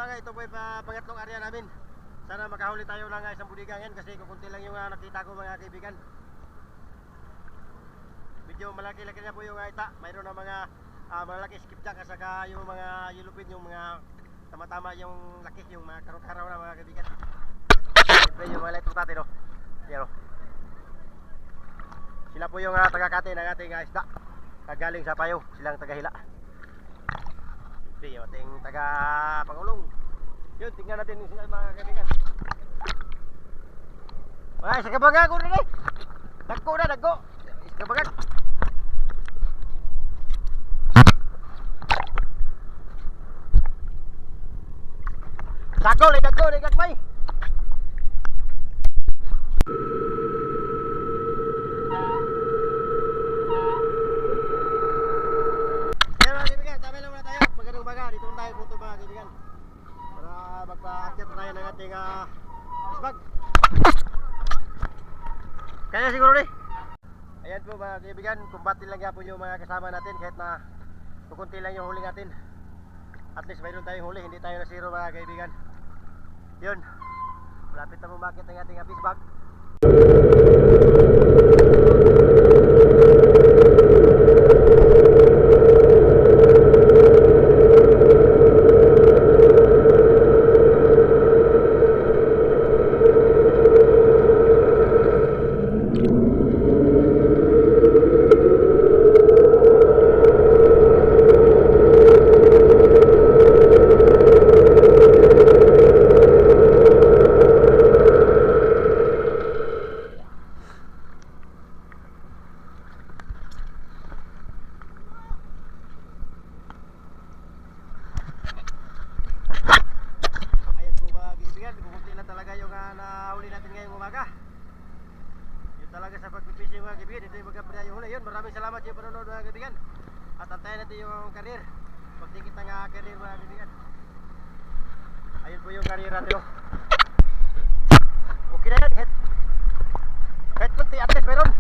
mga ito po yung pangatlong area namin. Sana makahuli tayo ng isang budigang yan kasi kukunti lang yung nakita ko mga kaibigan. Medyo malaki-laki na po yung ita. Mayroon na mga malaki skipjack at saka yung mga yellowfin, yung mga tama-tama yung laki, yung mga karot-karaw na mga kaibigan. Siyempre yung mga light natin, no? Yan, no? Sila po yung taga-kate ng ating isda. Kagaling sa payo, silang taga-hila. Siyempre yung ating taga-pangulong. Yun, tingnan natin yung sila mga kaibigan. Ay, sa kabaga ko rin eh. Dagko na, dagko. Sa kabaga. Dagko, gagmay. Yan mga kaibigan, tabi lang muna tayo. Magandang baga, dito tayo punto mga kaibigan. Para magpa-akyat tayo ng ating isbag. Kaya siguro rin. Ayan po mga kaibigan, kumbatin lang po yung mga kasama natin kahit na kukunti lang yung huli natin. At least mayroon tayong huli, hindi tayo na zero mga kaibigan. Yun, malapit na bumakit ang ating fish bag. Nahuli natin ngayong umaga. Yun talaga sa pagpipishing mga kaibigan. Ito yung magkapit yung huli. Yun, maraming salamat yung panonood mga kaibigan. At antayin natin yung karir. Pagtikit ng karir mga kaibigan. Ayun po yung karir natin. Okay na yan. Head kunti at least meron.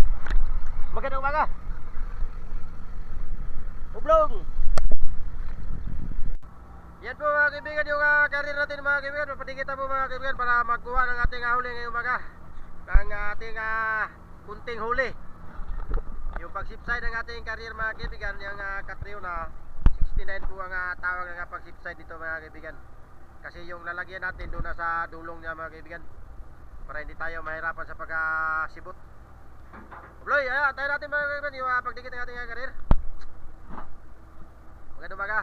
Magandang umaga. Ublong. Yan po mga kaibigan yung karir natin mga kaibigan. Mapatikita po mga kaibigan para magkuha ng ating huli ngayong umaga. Ng ating kunting huli. Yung pagsipside ng ating karir mga kaibigan. Yung katrio na 69 po ang tawag ng pagsipside dito mga kaibigan. Kasi yung lalagyan natin doon na sa dulong niya mga kaibigan. Para hindi tayo mahirapan sa pagkasibot. Ubloy, tayo natin mga kaibigan yung pagdikit ng ating karir. Magandang umaga.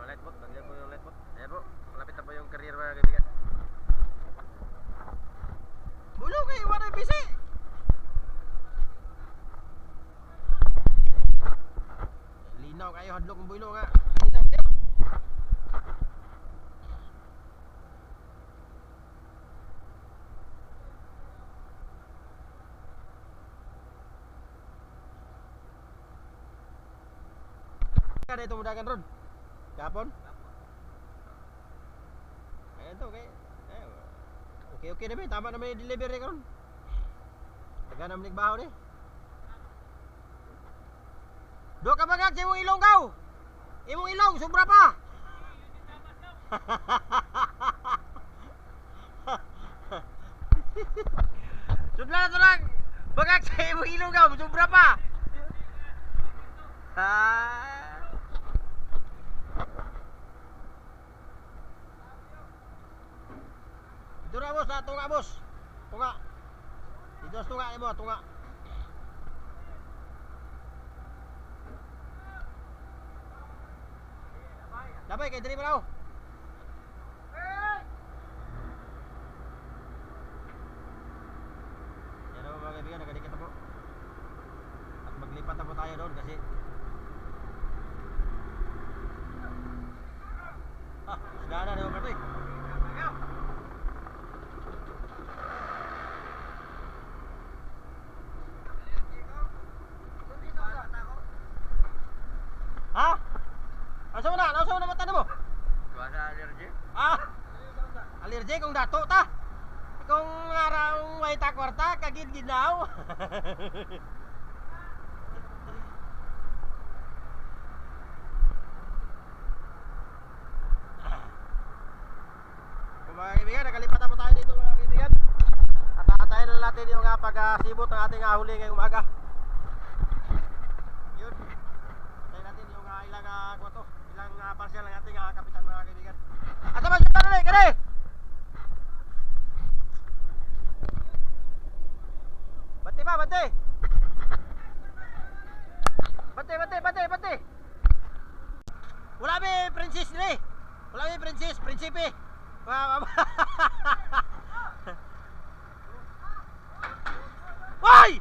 Lightboat, lagyan po yung lightboat. Ayan po, malapit na po yung career mga kaibigan. Bulo kayo, wala yung bisi! Linaw kayo, hadlok ng bulo nga. Linaw kayo. Kada ito mudagan ron? Kapon? Ayan to, okay. Okay naman, tama naman yung delivery karon. Taga naman nagbaho ni. Do ka bagag sa imong ilong kaw. Imong ilong, sobra pa. Sudla na to lang. Bagag sa imong ilong kaw, sobra pa. Dito na boss, tunga boss. Tunga. Dito sa tunga mo, tunga. Dabay kay diri mo. Yan mga kaibigan, nagdikit na po. At maglipat na po tayo doon kasi sudah na naman pati. Ha? Asa mo na mata mo? Kuasa allergy? Allergy kung dato ta. Kung araw way ta kwarta kagid ginaw. mga kaibigan, nakalipatan po tayo dito mga kaibigan. At aatayin na natin yung pag-sibot ng ating huli ngayong umaga. Yun. Aatayin natin yung ilang parcel ng ating kapitan mga kaibigan. At naman kita na rin, kani! Bante ba, bante! Bante! Wala may princess nila eh. Wala may princess, prinsipe. Hoy!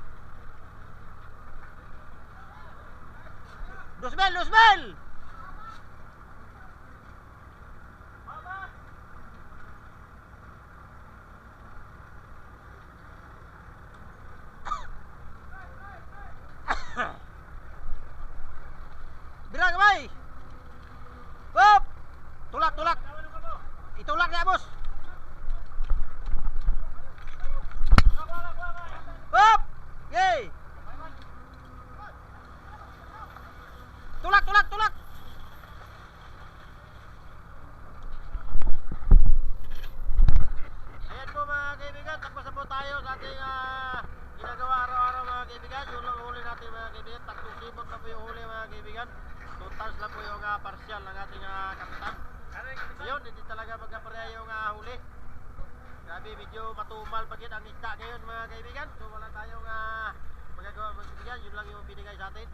Luzmel! Bira kamay! Hop! Tulak! Itulak niya, boss! Hop! Yay! Tulak! Ayan po mga kaibigan, tapos na po tayo sa ating ginagawa araw-araw mga kaibigan. Yun lang huli natin mga kaibigan. 3 sibot na po yung huli mga kaibigan. 2 tons lang po yung partial ng ating kapitan. Yun, hindi talaga magkapareha yung huli. Grabe, medyo matumal pag yun ang isda ngayon mga kaibigan. So wala tayong magagawa mga kaibigan. Yun lang yung binigay sa atin.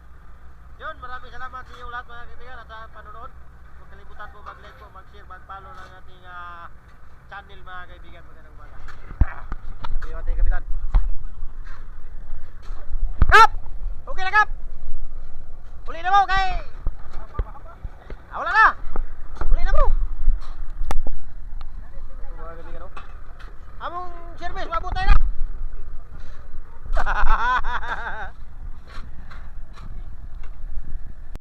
Yun, maraming salamat sa inyo lahat mga kaibigan at sa panonood. Huwag kalimutan po mag-like po, mag-share, mag-follow ng ating channel mga kaibigan. Magandang umaga. Sabi yung ating kapitan.